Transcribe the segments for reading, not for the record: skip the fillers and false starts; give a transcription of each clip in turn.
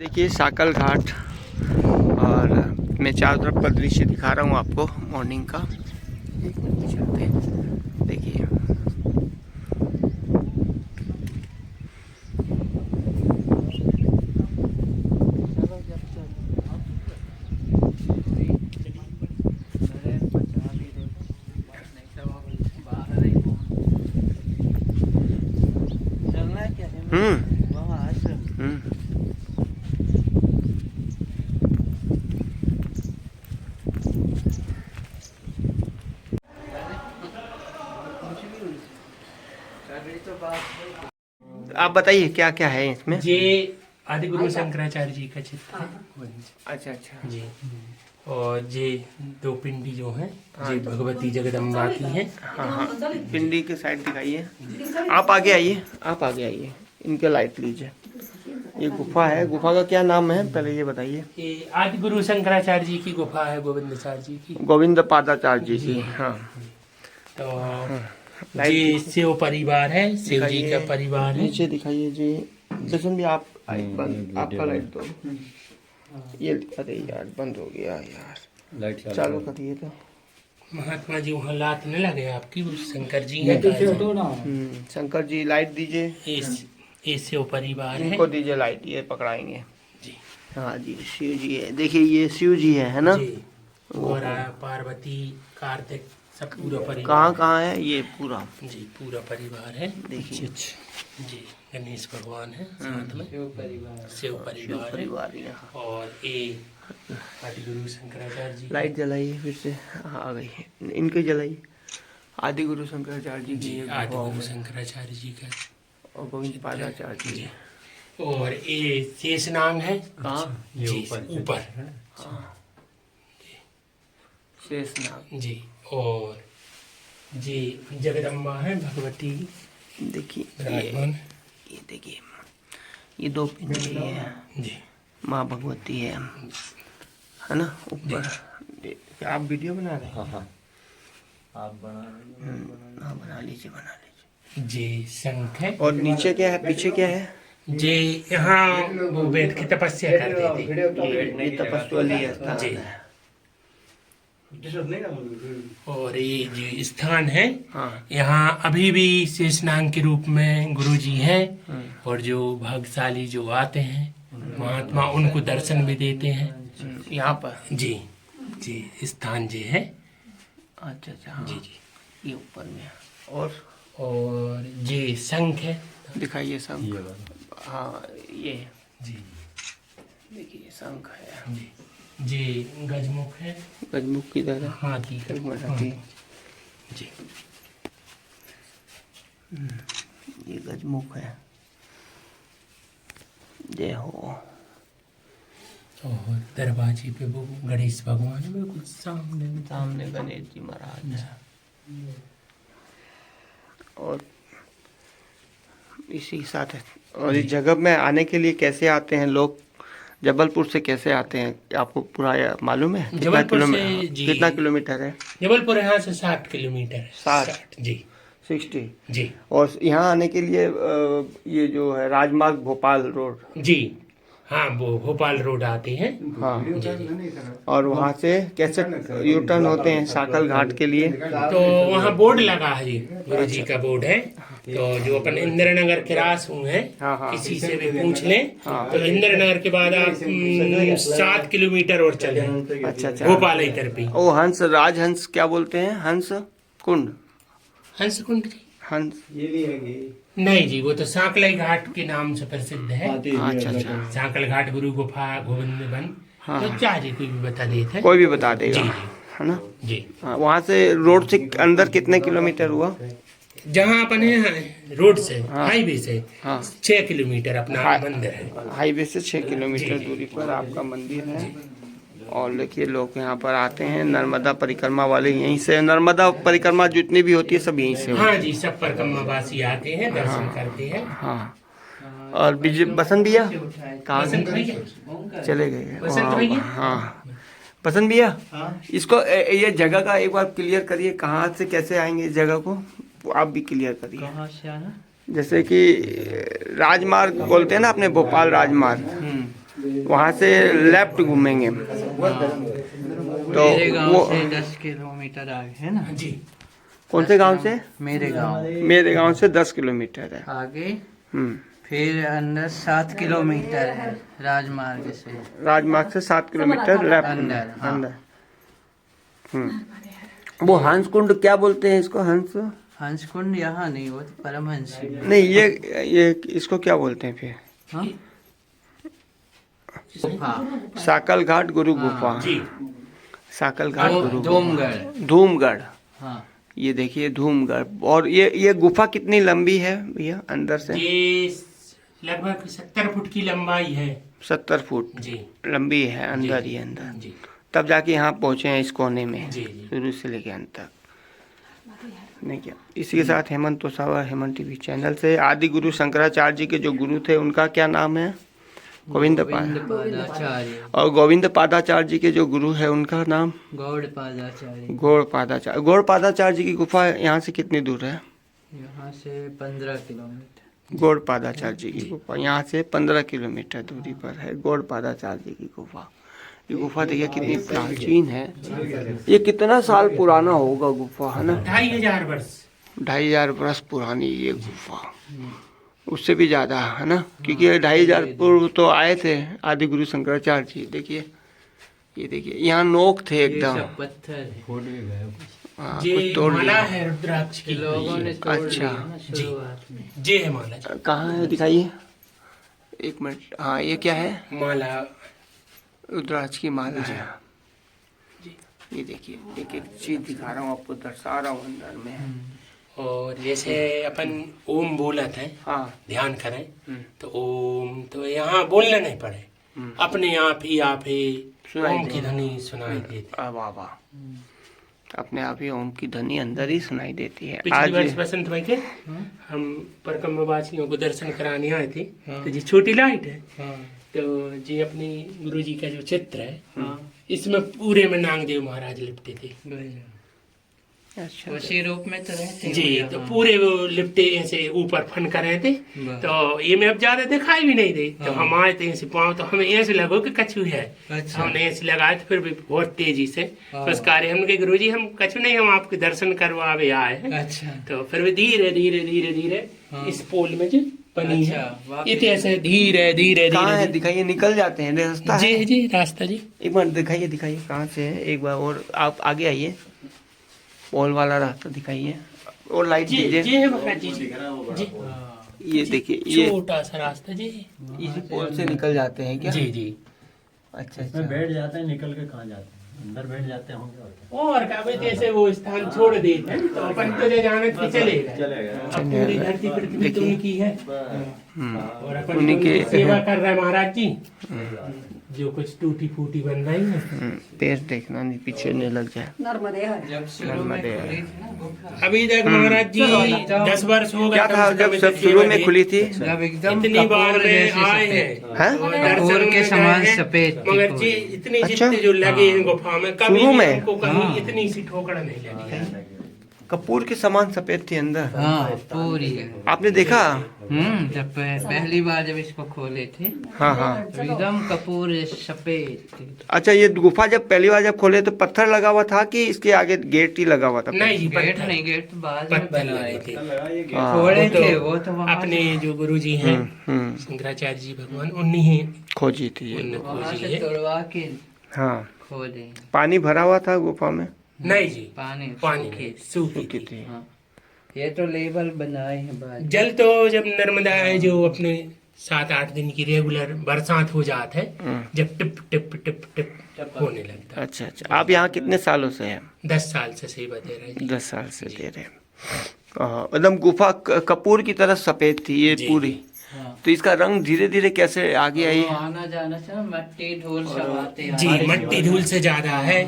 देखिए साकल घाट। और मैं चारों तरफ का दृश्य दिखा रहा हूँ आपको मॉर्निंग का। एक मिनट चलते हैं, देखिए आप बताइए क्या क्या है इसमें। ये आदि गुरु शंकराचार्य जी का चित्र है। अच्छा अच्छा जी। और ये दो पिंडी जो हैं हाँ। ये भगवती जगदम्बा की हैं। हाँ हाँ, पिंडी के साइड दिखाइए। आप आगे आइए, आप आगे आइए, इनके लाइट लीजिए। ये गुफा है, गुफा का क्या नाम है पहले ये बताइए। ये आदि गुरु शंकराचार्य जी की गुफा है, गोविंदाचार्य जी की। गोविंद पादाचार्य जी की। हाँ तो ये शिव परिवार है, शिव जी का परिवार है। नीचे दिखाइए जी। दर्शन भी आप आपका लाइट दो। ये अरे यार बंद हो गया यार, लाइट चालू करिए तो। महात्मा जी वहाँ लात न लगे आपकी, वो शंकर जी हैं। शंकर जी लाइट दीजिए। ये शिव परिवार है। इनको दीजिए लाइट, ये पकड़ाएंगे जी। हाँ जी, शिव जी है। देखिए ये शिव जी है ना। जी। और पार्वती कार्तिक सब पूरा परिवार। कहाँ है ये पूरा। जी पूरा परिवार है। देखिए जी गणेश भगवान है साथ में। शिव परिवार है। और ये आदिगुरु शंकराचार्य जी। लाइट जलाइए फिर से। हाँ आ गई है, इनके जलाइए। आदि गुरु शंकराचार्य जी की आदिगुरु शंकराचार्य जी का और गोविंद पादाचार्य जी। और ये शेषनाग है। कहाँ जी ऊपर। शेषनाग जी। और जी जगदम्बा है भगवती। देखिए ये देखिए ये दो पिंडी है जी। माँ भगवती है ना ऊपर। आप वीडियो बना रहे हैं। हाँ हाँ आप हाँ बना लीजिए। जी शंख है। और नीचे क्या है, पीछे क्या है। जी यहाँ वो बैठ के तपस्या करते थे। ये तपस्वी स्थान जी। है। और ये जो स्थान है हाँ यहाँ अभी भी शेषनाग के रूप में गुरु जी हैं। और जो भाग्यशाली जो आते हैं महात्मा उनको दर्शन भी देते हैं यहाँ पर। जी। जी स्थान जी है। अच्छा अच्छा हाँ। जी जी। ये ऊपर में है। और ये शंख है। दिखाइए शंख। हाँ ये जी। देखिए शंख है। जी जी गजमुख है। गजमुख की तरह हाथी का। हाथी। जी ये गजमुख है। जय हो। और दरवाजे पे वो गणेश भगवान है बिल्कुल सामने गणेश जी महाराज है। और इसी के साथ है। और इस जगह में आने के लिए कैसे आते हैं लोग, जबलपुर से कैसे आते हैं आपको पूरा मालूम है। जबलपुर से जी। कितना किलोमीटर है। जबलपुर यहाँ से 60 किलोमीटर है। 60 जी 60 जी। और यहाँ आने के लिए ये जो है राजमार्ग भोपाल रोड। जी हाँ वो भोपाल रोड आते हैं। हाँ जी। और वहाँ से कैसे यू टर्न होते हैं साकल घाट के लिए। तो वहाँ बोर्ड लगा है जी, गुरु जी का बोर्ड है। तो जो अपन इंदिरा नगर के रास हुए हैं हाँ हाँ। किसी से भी पूछ लें तो इंदिरा नगर के बाद आप 7 किलोमीटर और चले अच्छा अच्छा भोपाल ही तरफ। ओ हंस, राजहंस क्या बोलते हैं, हंस कुंड। हंस कुंड जी हंस नहीं जी, वो तो सांकलाई घाट के नाम से प्रसिद्ध है। अच्छा अच्छा सांकल घाट गुरु गुफा गोविंद वन। हाँ। तो चाहे कोई भी बता देते कोई भी बता देगा जी है ना। जी। हाँ, वहाँ से रोड से अंदर कितने किलोमीटर हुआ। जहाँ अपन है रोड से हाईवे से हाँ 6 किलोमीटर अपना मंदिर है। हाईवे से 6 किलोमीटर दूरी पर आपका मंदिर है। और देखिए लोग यहाँ पर आते हैं, नर्मदा परिक्रमा वाले यहीं से, नर्मदा परिक्रमा जितनी भी होती है सब यहीं से हाँ जी सब परिक्रमावासी आते हैं दर्शन करते हैं। हाँ। और बसंत भैया कहाँ बसंत भैया चले गए। बसंत भैया हाँ बसंत भैया इसको ये जगह का एक बार क्लियर करिए, कहाँ से कैसे आएंगे इस जगह को, आप भी क्लियर करिए। कहाँ से आना। जैसे कि राजमार्ग बोलते हैं ना अपने भोपाल राजमार्ग, वहाँ से लेफ्ट घूमेंगे तो मेरे गांव वो से 10 किलोमीटर आगे है ना जी। कौन से गांव से? मेरे गांव मेरे गांव से 10 किलोमीटर है। आगे हम्म, फिर अंदर 7 किलोमीटर है राजमार्ग से। राजमार्ग से 7 किलोमीटर लेफ्ट अंदर, हाँ। अंदर। वो हंस कुंड क्या बोलते हैं इसको? हंसकुंड यहाँ नहीं, वो तो परमहंस है। नहीं, ये इसको क्या बोलते हैं फिर? हाँ? हाँ, साकल घाट गुरु गुफा। जी। साकल घाट गुरु धूमगढ़। धूमगढ़। हाँ, ये देखिए धूमगढ़। और ये गुफा कितनी लंबी है भैया अंदर से? ये लगभग 70 फुट की लंबाई है। 70 फुट जी लंबी है अंदर जी, ही अंदर। जी तब जाके यहाँ पहुँचे हैं इस कोने में, जी जी। शुरू से लेके अंत तक। नहीं क्या इसी के साथ हेमंत तोसावा, हेमंत टीवी चैनल से आदि गुरु शंकराचार्य जी के जो गुरु थे उनका क्या नाम है? गोविंद पादाचार्य। और गोविंद पादाचार्य जी के जो गुरु है उनका नाम? गौड़ पादाचार्य। गौड़ पादाचार्य जी की गुफा यहाँ से कितनी दूर है? यहाँ से 15 किलोमीटर। गौड़ पादाचार्य जी की गुफा यहाँ से 15 किलोमीटर दूरी पर है। गौड़ पादाचार्य जी की गुफा। ये गुफा देखिए कितनी प्राचीन है। ये कितना साल पुराना होगा गुफा, है ना? 2500 वर्ष। 2500 वर्ष पुरानी ये गुफा, उससे भी ज्यादा, है ना? क्योंकि 2500 पूर्व तो आए थे आदि गुरु शंकराचार्य जी। देखिए ये देखिए यहाँ नोक थे ये एकदम। सब पत्थर है। हाँ, ये कुछ तोड़ माला लिया। है रुद्राक्ष की। लोगों ने तोड़ अच्छा। लिया ना शुरुआत में। जी है माला जी। कहाँ है दिखाइए, एक मिनट। हाँ ये क्या है? माला रुद्राक्ष की माला है। ये देखिए एक एक चीज दिखा रहा हूँ आपको, दर्शा रहा हूँ अंदर में। और जैसे अपन ओम बोलत है, हाँ ध्यान करें तो ओम तो यहाँ बोलना नहीं पड़े, अपने आप ही सुनाई ओम की दे। ध्वनि सुनाई देती। वाह वाह, अपने आप ही ओम की ध्वनि अंदर ही सुनाई देती है। पिछले आज वर्ष बसंत भाई के हम परिक्रमावासियों को दर्शन कराने आए थे। तो जी छोटी लाइट है, तो जी अपनी गुरु जी का जो चित्र है इसमें पूरे में नागदेव महाराज लिपटे थे। अच्छा उसी रूप में तो रहते जी, हैं तो यहाँ। पूरे वो लिपटे ऐसे ऊपर फन कर रहे थे। वाह। तो ये में अब ज्यादा दिखाई भी नहीं दे, तो हम आए थे ऐसे पाँव, तो हमें ऐसे लगो कि कछू है। अच्छा। हमने ऐसे लगाए तो फिर भी बहुत तेजी से हाँ। उस कार्य हम कहे गुरु जी हम कछू नहीं, हम आपके दर्शन करवावे आए हैं। अच्छा। तो फिर भी धीरे धीरे धीरे धीरे हाँ। इस पोल में जो बनी है, अच्छा, वाकई। ये ऐसे धीरे धीरे कहाँ है? धीरे दिखाइए, निकल जाते हैं रास्ता है। जी जी रास्ता जी। एक बार दिखाइए दिखाइए कहाँ से है, एक बार और आप आगे आइए, पोल वाला रास्ता दिखाइए और लाइट जी दीजिए। जी है महाराज जी जी। ये देखिए ये छोटा सा रास्ता जी। इसी पोल से निकल जाते हैं क्या? जी जी। अच्छा इसमें अच्छा। बैठ जाते हैं, निकल के कहाँ जाते हैं? अंदर बैठ जाते होंगे और क्या? और का भाई जैसे वो स्थान छोड़ देते हैं तो अपन तो जे जाने के चले गए। चलेगा। अब पूरी धरती पृथ्वी तो उनकी है और अपन उन्हीं के उनकी सेवा कर रहे हैं महाराज जी। जो कुछ टूटी फूटी बन रही है, पेड़ देखना नहीं पीछे नहीं लग जाए। जब शुरू में खुली थी ना गुफा, अभी तक महाराज जी 10 वर्ष हो गए। क्या था जब सब शुरू में खुली थी? जब एकदम इतनी बार कपूर में जैसे आए सफेद। हैं हैं? और कपूर दर्शन के में समान गए हैं, सफेद थी मगर जी पूरी। इतनी अच्छा? जितने जो लगे हैं गुफा में कभी शुरू भी में? हमको कहीं हाँ। इतनी सी ठोकर नहीं लगी। कपूर के समान सफेद थी अंदर। हाँ पूरी है। आपने देखा? जब पहली बार जब इसको खोले थे हाँ हाँ। तो एकदम कपूर सफेद थी। अच्छा ये गुफा जब पहली बार जब खोले तो पत्थर लगा हुआ था कि इसके आगे गेट ही लगा हुआ था? नहीं जी गेट पत्थर नहीं, गेट बाद में पत्थर बनाए लगे थे। थे। हाँ। थोड़े वो तो थे वो तो वहाँ अपने जो गुरु जी हैं शंकराचार्य जी भगवान, उन्हीं ही खोजी थी ये। उनने वहाँ खोजी से है। तोड़वा के हाँ खोले। पानी भरा हुआ था गुफा में? नहीं जी पानी पानी सूखी। सूखी की थी। थी। हाँ, ये तो लेबल बनाए हैं बाद। जल तो जब नर्मदा है जो अपने 7-8 दिन की रेगुलर बरसात हो जात है, जब टिप टिप टिप टिप होने लगता है। अच्छा अच्छा। आप यहाँ कितने सालों से हैं? 10 साल से सेवा दे रहे हैं। 10 साल से दे रहे हैं। एकदम गुफा कपूर की तरह सफेद थी ये जी, पूरी। हाँ। तो इसका रंग धीरे धीरे कैसे आगे आई? वो आना जाना से ना मट्टी धूल सब आते जी मट्टी धूल से ज्यादा है।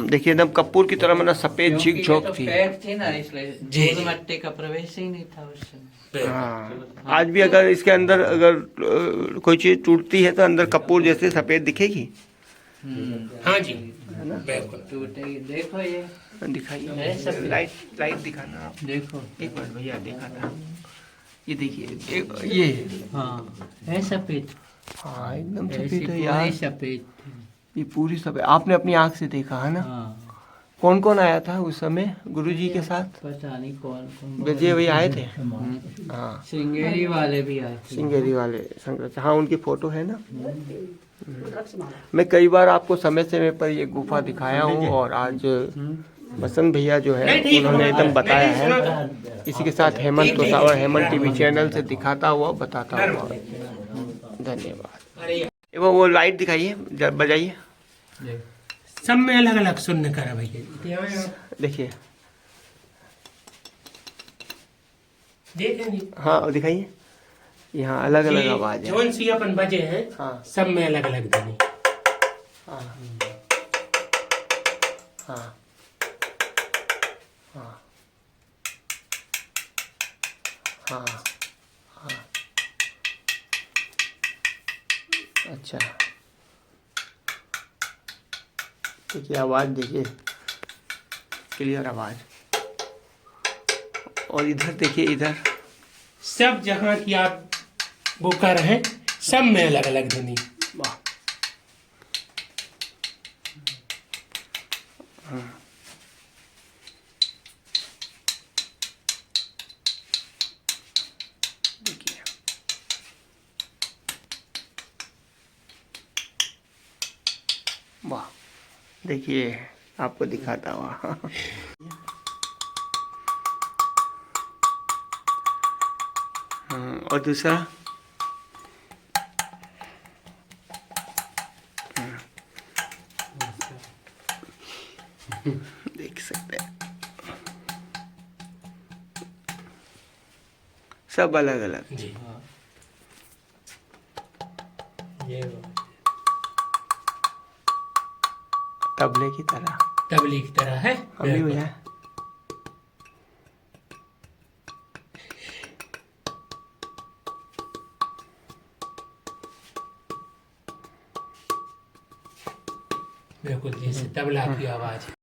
देखिए एकदम कपूर की तरह मतलब सफेद झीक झोंक थी। पैक थी ना इसलिए जी, धूल जी। मट्टी का प्रवेश ही नहीं था उस समय। हाँ आज भी अगर इसके अंदर अगर कोई चीज टूटती है तो अंदर कपूर जैसे सफेद दिखेगी। हाँ जी बिल्कुल। टूटेगी। देखो ये दिखाइए लाइट लाइट दिखाना आप। देखो। एक मिनट भैया दिखाना। ये देखिए ये हाँ है सफेद। हाँ एकदम ऐसी सफेद है पूरी यार, सफेद थी। ये पूरी सफेद। आपने अपनी आंख से देखा है ना? हाँ कौन कौन आया था उस समय गुरुजी के साथ? पता नहीं कौन कौन। विजय भाई आए थे। हाँ श्रृंगेरी वाले भी आए थे। सिंगेरी वाले शंकराचार्य, हाँ उनकी फोटो है ना। मैं कई बार आपको समय समय पर ये गुफा दिखाया हूँ, और आज बसंत भैया जो है उन्होंने एकदम बताया है। इसी के साथ हेमंत तोसावर, हेमंत टीवी चैनल से दिखाता हुआ बताता हुआ। धन्यवाद। अरे एवं वो लाइट दिखाइए, बजाइए, सब में अलग अलग सुनने करा भैया। देखिए। देखेंगे हाँ दिखाइए, यहाँ अलग अलग आवाज है। जोन सी अपन बजे हैं, हाँ सब में अलग अलग ध्वनि। हाँ हाँ हाँ हाँ हाँ। अच्छा देखिए आवाज़, देखिए क्लियर आवाज़। और इधर देखिए, इधर सब जहाँ की आप वो कर हैं, सब में अलग अलग ध्वनि। वाह। देखिए वाह, देखिए आपको दिखाता हुआ। और दूसरा देख सकते हैं, सब अलग अलग। जी ये तबले की तरह तबली की तरह है। अभी हुआ है। बिल्कुल जैसे तबला की आवाज।